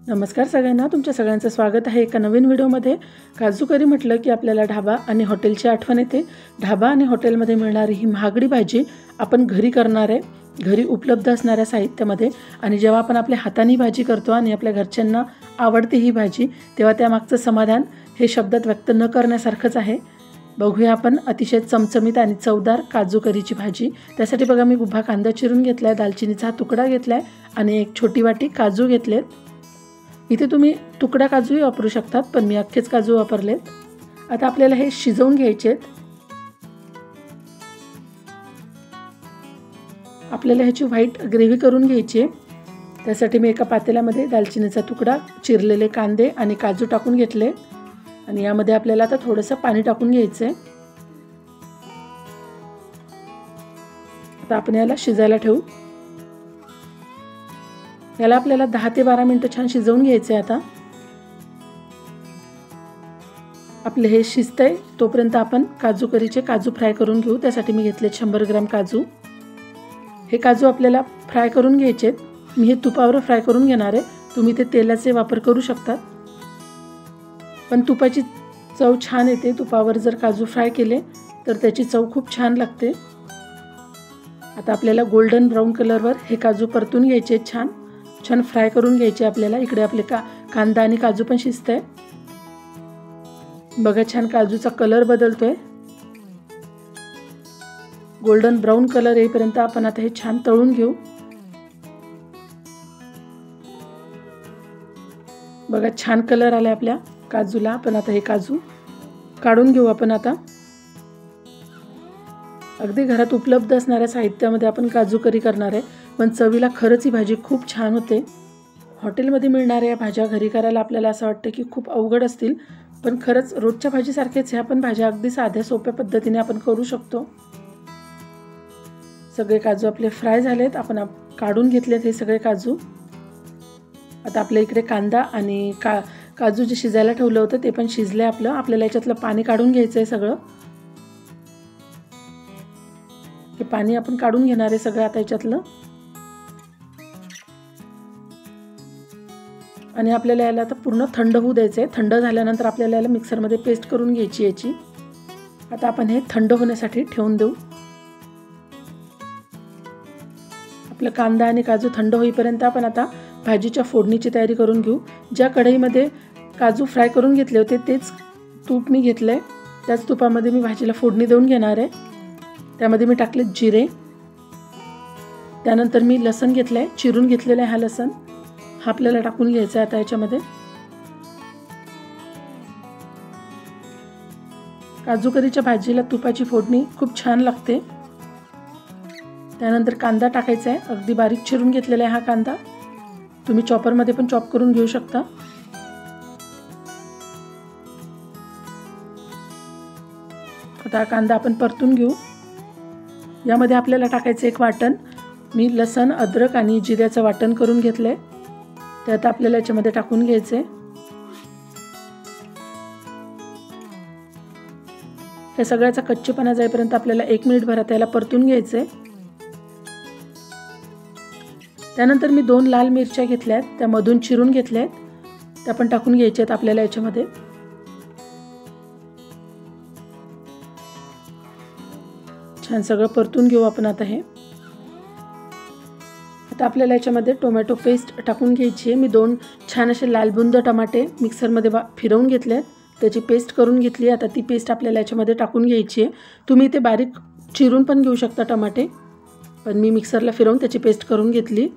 नमस्कार सगळ्यांना, तुमच्या सगळ्यांचं स्वागत आहे एका नवीन व्हिडिओमध्ये। काजू करी म्हटलं की आपल्याला ढाबा आणि हॉटेलची आठवण येते। ढाबा आणि हॉटेलमध्ये मिळणारी ही महागडी भाजी आपण घरी करणार आहे, घरी उपलब्ध असणाऱ्या साहित्यामध्ये। आणि जेव्हा आपण आपल्या हाताने भाजी करतो आणि आपल्या घरच्यांना आवडते ही भाजी, तेव्हा त्यामागचं समाधान हे शब्दात व्यक्त न करण्यासारखंच आहे। बघूया आपण अतिशय चमचमीत आणि चवदार काजू करीची भाजी। त्यासाठी बघा, मी उभा कांदा चिरून घेतलाय, दालचिनीचा तुकडा घेतलाय आणि एक छोटी वाटी काजू घेतलेत। इथे तुम्ही तुकडा काजूही वापरू शकतात, पण मी अख्खेच काजू वापरलेत। आता आपल्याला हे शिजवून घ्यायचे आहेत। आपल्याला ह्याची व्हाईट ग्रेव्ही करून घ्यायची आहे। त्यासाठी मी एका पातेल्यामध्ये दालचिनीचा तुकडा, चिरलेले कांदे आणि काजू टाकून घेतले आणि यामध्ये आपल्याला आता थोडंसं पाणी टाकून घ्यायचं आहे। आता आपण याला शिजायला ठेवू। याला आपल्याला 10 ते 12 मिनिटं छान शिजवून घ्यायचे। आता आपले हे शिजतंय तोपर्यंत आपण काजू करीचे काजू फ्राय करून घेऊ। त्यासाठी मी घेतले 100 ग्रॅम काजू। हे काजू आपल्याला फ्राय करून घ्यायचे। मी हे तुपावर फ्राय करून घेणार आहे, तुम्ही ते तेलाचे वापर करू शकतात, पण तुपाची चव छान येते। तुपावर जर काजू फ्राय केले तर त्याची चव खूप छान लागते। आता आपल्याला गोल्डन ब्राऊन कलरवर हे काजू परतून घ्यायचे, छान छान फ्राय करून घ्यायचे आपल्याला। इकडे आपले कांदा आणि काजू पण शिजतंय। बघा, छान काजूचा कलर बदलतोय, गोल्डन ब्राऊन कलर येईपर्यंत आपण आता हे छान तळून घेऊ। बघा, छान कलर आलाय आपल्या काजूला। आपण आता हे काजू काढून घेऊ। आपण आता अगदी घरात उपलब्ध असणाऱ्या साहित्यामध्ये आपण काजू करी करणार आहे, पण चवीला खरंच ही भाजी खूप छान होते। हॉटेलमध्ये मिळणाऱ्या भाज्या घरी करायला आपल्याला असं वाटतं की खूप अवघड असतील, पण खरंच रोजच्या भाजीसारखेच ह्या पण भाज्या अगदी साध्या सोप्या पद्धतीने आपण करू शकतो। सगळे काजू आपले फ्राय झालेत, आपण काढून घेतलेत हे सगळे काजू। आता आपल्या इकडे कांदा आणि काजू जे शिजायला ठेवलं होतं ते पण शिजले आपलं। आपल्याला याच्यातलं पाणी काढून घ्यायचं आहे सगळं। हे पाणी आपण काढून घेणार आहे सगळं आता याच्यातलं। आणि आपल्याला याला आता पूर्ण थंड होऊ द्यायचं आहे। थंड झाल्यानंतर आपल्याला याला मिक्सरमध्ये पेस्ट करून घ्यायची याची। आता आपण हे थंड होण्यासाठी ठेवून देऊ। आपलं कांदा आणि काजू थंड होईपर्यंत आपण आता भाजीच्या फोडणीची तयारी करून घेऊ। ज्या कढईमध्ये काजू फ्राय करून घेतले होते तेच तूप मी घेतलंय, त्याच तुपामध्ये मी भाजीला फोडणी देऊन घेणार आहे। त्यामध्ये मी टाकले जिरे, त्यानंतर मी लसूण घेतलंय, चिरून घेतलेला आहे हा लसूण, हा आपल्याला टाकून घ्यायचा आहे आता याच्यामध्ये। काजू करीच्या भाजीला तुपाची फोडणी खूप छान लागते। त्यानंतर कांदा टाकायचा आहे, अगदी बारीक चिरून घेतलेला आहे हा कांदा। तुम्ही चॉपरमध्ये पण चॉप करून घेऊ शकता। आता कांदा आपण परतून घेऊ। यामध्ये आपल्याला टाकायचं एक वाटण, मी लसूण, अद्रक आणि जिऱ्याचं वाटण करून घेतलंय, ते आता आपल्याला याच्यामध्ये टाकून घ्यायचे। हे सगळ्याचा कच्चेपणा जाईपर्यंत आपल्याला 1 मिनिटभर त्याला परतून घ्यायचे। त्यानंतर मी 2 लाल मिरच्या घेतल्यात, त्या मधून चिरून घेतल्यात, त्या पण टाकून घ्यायच्यात आपल्याला याच्यामध्ये। छान सगळं परतून घेऊ आपण आता हे। आता आपल्याला याच्यामध्ये टोमॅटो पेस्ट टाकून घ्यायची आहे। मी 2 छान असे लालबुंद टमाटे मिक्सरमध्ये फिरवून घेतलेत, त्याची पेस्ट करून घेतली। आता ती पेस्ट आपल्याला याच्यामध्ये टाकून घ्यायची आहे। तुम्ही ते बारीक चिरून पण घेऊ शकता टमाटे, पण मी मिक्सरला फिरवून त्याची पेस्ट करून घेतली।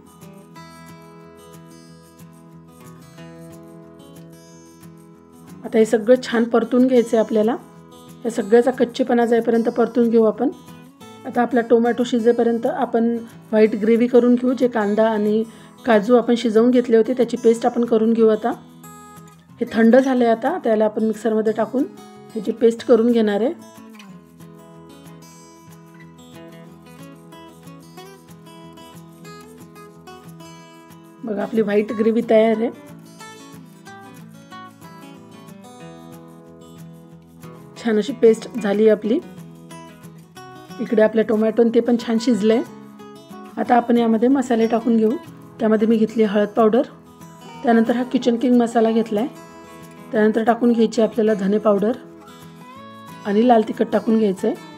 आता हे सगळं छान परतून घ्यायचं आहे आपल्याला। या सगळ्याचा कच्चेपणा जाईपर्यंत परतून घेऊ आपण। आता आपला टोमॅटो शिजेपर्यंत आपण व्हाईट ग्रेव्ही करून घेऊ। जे कांदा आणि काजू आपण शिजवून घेतले होते त्याची पेस्ट आपण करून घेऊ। आता हे थंड झाले, आता त्याला आपण मिक्सरमध्ये टाकून ह्याची पेस्ट करून घेणार आहे। बघा, आपली व्हाईट ग्रेव्ही तयार आहे। छान अशी पेस्ट झाली आपली। इकडे आपले टोमॅटो ते पण छान शिजले। आता आपण यामध्ये मसाले टाकून घेऊ। त्यामध्ये मी घेतली हळद पावडर, त्यानंतर हा किचन किंग मसाला घेतला आहे. त्यानंतर टाकून घ्यायची आपल्याला धने पावडर आणि लाल तिखट टाकून घ्यायचं आहे.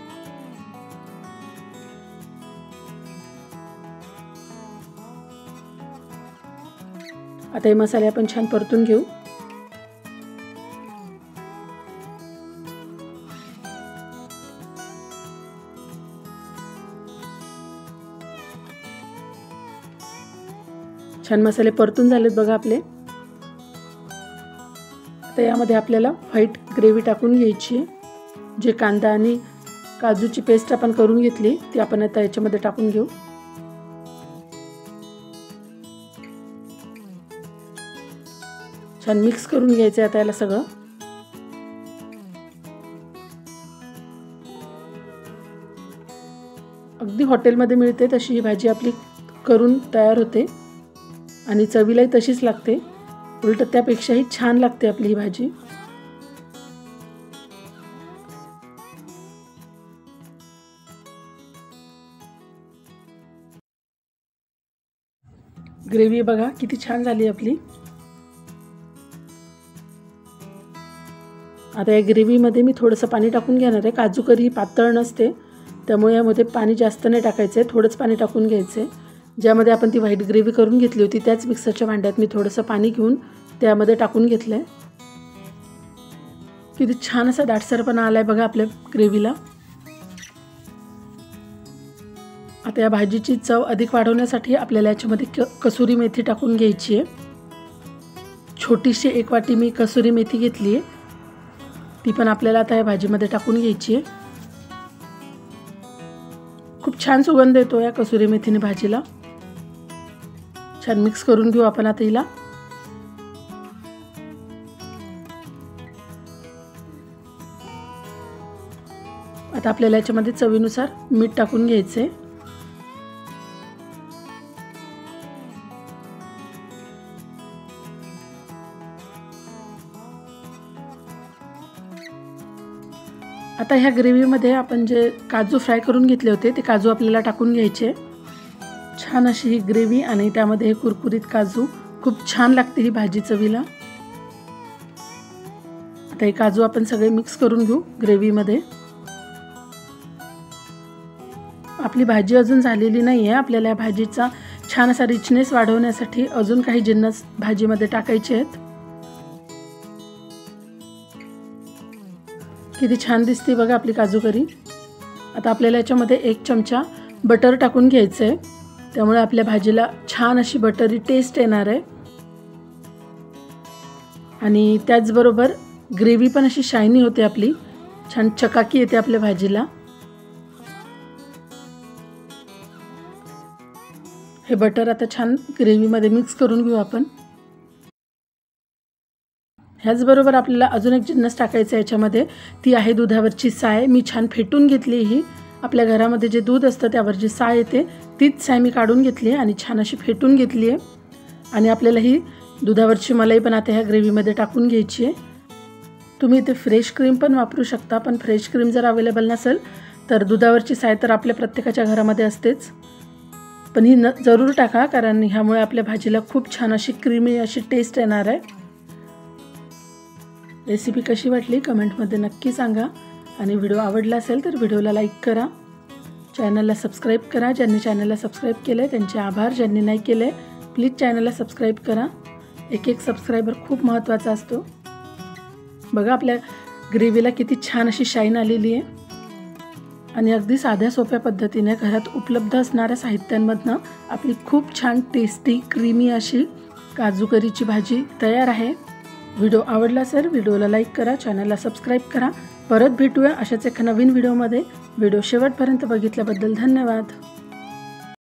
आता हे मसाले आपण छान परतून घेऊ. छान मसाले परतून झालेत बघा आपले. आता यामध्ये आपल्याला व्हाईट ग्रेव्ही टाकून घ्यायची. जे कांदा आणि काजूची पेस्ट आपण करून घेतली ती आपण आता याच्यामध्ये टाकून घेऊ. छान मिक्स करून घ्यायचं आता याला सगळं. अगदी हॉटेलमध्ये मिळते तशी ही भाजी आपली करून तयार होते आणि चवीलाही तशीच लागते. उलट त्यापेक्षाही छान लागते आपली ही भाजी. ग्रेव्ही बघा किती छान झाली आपली. आता या ग्रेव्हीमध्ये मी थोडंसं पाणी टाकून घेणार आहे. काजू करी पातळ नसते त्यामुळे यामध्ये पाणी जास्त नाही टाकायचं आहे, थोडंच पाणी टाकून घ्यायचं आहे. ज्यामध्ये आपण ती व्हाईट ग्रेव्ही करून घेतली होती त्याच मिक्सरच्या भांड्यात मी थोडंसं पाणी घेऊन त्यामध्ये टाकून घेतलं आहे. किती छान असा दाटसरपणा आला आहे बघा आपल्या ग्रेव्हीला. आता या भाजीची चव अधिक वाढवण्यासाठी आपल्याला याच्यामध्ये कसुरी मेथी टाकून घ्यायची आहे. छोटीशी 1 वाटी मी कसुरी मेथी घेतली आहे, ती पण आपल्याला आता या भाजीमध्ये टाकून घ्यायची आहे. खूप छान सुगंध येतो या कसुरी मेथीने भाजीला. छान मिक्स करून घेऊ आपण आता हिला. आता आपल्याला याच्यामध्ये चवीनुसार मीठ टाकून घ्यायचे. आता ह्या ग्रेव्हीमध्ये आपण जे काजू फ्राय करून घेतले होते ते काजू आपल्याला टाकून घ्यायचे. छान अशी ही ग्रेव्ही आणि त्यामध्ये हे कुरकुरीत काजू खूप छान लागते ही भाजी चवीला. आता हे काजू आपण सगळे मिक्स करून घेऊ ग्रेव्हीमध्ये. आपली भाजी अजून झालेली नाही आहे. आपल्याला या भाजीचा छान असा रिचनेस वाढवण्यासाठी अजून काही जिन्नस भाजीमध्ये टाकायचे आहेत. किती छान दिसते बघा आपली काजू करी. आता आपल्याला याच्यामध्ये 1 चमचा बटर टाकून घ्यायचं आहे, त्यामुळे आपल्या भाजीला छान अशी बटरी टेस्ट येणार आहे. आणि त्याचबरोबर ग्रेव्ही पण अशी शायनी होते आपली, छान चकाकी येते आपल्या भाजीला. हे बटर आता छान ग्रेव्हीमध्ये मिक्स करून घेऊ आपण. ह्याचबरोबर आपल्याला अजून एक जिन्नस टाकायचं आहे याच्यामध्ये, ती आहे दुधावरची साय. मी छान फेटून घेतली. ही आपल्या घरामध्ये जे दूध असतं त्यावर जी साय येते तीच साय मी काढून घेतली आहे आणि छान अशी फेटून घेतली आहे. आणि आपल्याला ही दुधावरची मलाई पण आता ह्या ग्रेव्हीमध्ये टाकून घ्यायची आहे. तुम्ही इथे फ्रेश क्रीम पण वापरू शकता, पण फ्रेश क्रीम जर अवेलेबल नसेल तर दुधावरची साय तर आपल्या प्रत्येकाच्या घरामध्ये असतेच, पण ही जरूर टाका, कारण ह्यामुळे आपल्या भाजीला खूप छान अशी क्रीमी अशी टेस्ट येणार आहे. रेसिपी कशी वाटली कमेंटमध्ये नक्की सांगा. आणि व्हिडिओ आवडला असेल तर व्हिडिओला लाईक करा, चॅनलला सबस्क्राईब करा. ज्यांनी चॅनलला सबस्क्राईब केलं आहे त्यांचे आभार, ज्यांनी नाही केले प्लीज चॅनलला सबस्क्राईब करा. एक सबस्क्रायबर खूप महत्त्वाचा असतो. बघा आपल्या ग्रेव्हीला किती छान अशी शाईन आलेली आहे. आणि अगदी साध्या सोप्या पद्धतीने घरात उपलब्ध असणाऱ्या साहित्यांमधनं आपली खूप छान टेस्टी क्रीमी अशी काजू करीची भाजी तयार आहे. व्हिडिओ आवडला असेल व्हिडिओला लाईक करा, चॅनलला सबस्क्राईब करा. परत भेटूया अशाच एका नवीन व्हिडिओमध्ये. व्हिडिओ शेवटपर्यंत बघितल्याबद्दल धन्यवाद.